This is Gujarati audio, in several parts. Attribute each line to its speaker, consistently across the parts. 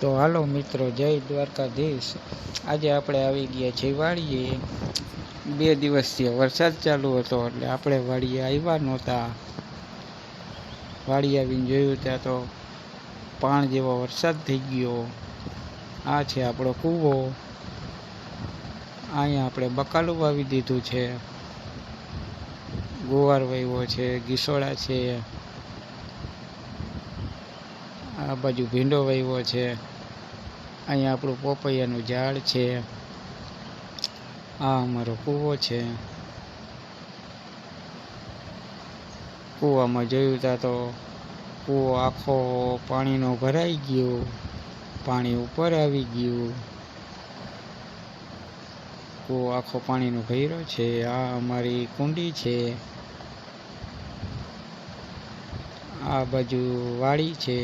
Speaker 1: તો હાલો મિત્રો, જય દ્વારકાધીશ। આજે આપણે આવી ગયા છીએ વાડીએ। 2 દિવસથી વરસાદ ચાલુ હતો એટલે આપણે વાડીએ આવ્યા નહોતા। વાડી આવીને જોયું ત્યાં તો પાણ જેવો વરસાદ થઈ ગયો। આ છે આપણો કૂવો। અહીંયા આપણે બકાલું વાવી દીધું છે, ગુવાર વાવ્યો છે, ગીસોડા છે, આ બાજુ ભીંડો વાવ્યો છે। અહીંયા આપણું પોપૈયાનું ઝાડ છે। આ અમારો કૂવો છે। કૂવામાં જોયું ત્યાં તો કૂવો આખો પાણીનો ભરાઈ ગયો, પાણી ઉપર આવી ગયું। કૂવો આખો પાણીનો ભર્યો છે। આ અમારી કુંડી છે। આ બાજુ વાડી છે।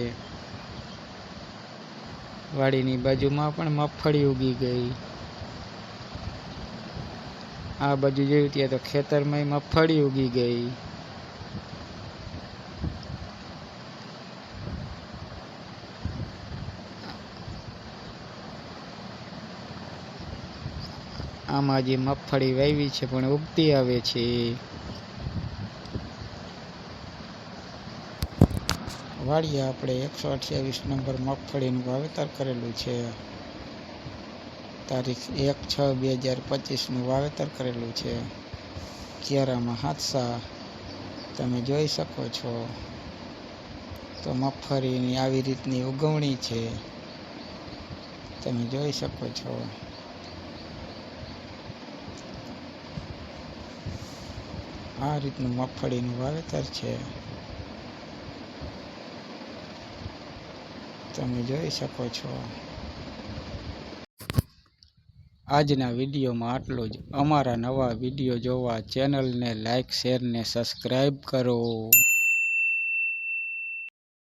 Speaker 1: વાડીની બાજુમાં પણ મગફળી ઉગી ગઈ। આ બાજુ જોયું ત્યાં તો ખેતરમાં મગફળી ઉગી ગઈ। આમાં જે મગફળી વાવી છે પણ ઉગતી આવે છે। વાડીએ આપણે 128 નંબર મગફળીનું વાવેતર કરેલું છે। તારીખ 1/6/2025નું વાવેતર કરેલું છે। ક્યારામાં હાથસા તમે જોઈ શકો છો। તો મગફળીની આવી રીતની ઉગવણી છે, તમે જોઈ શકો છો। આ રીતનું મગફળીનું વાવેતર છે, તમે જોઈ શકો છો। આજના વિડીયોમાં આટલું જ। અમારા નવા વિડીયો જોવા ચેનલને લાઈક, શેર ને સબસ્ક્રાઈબ કરો।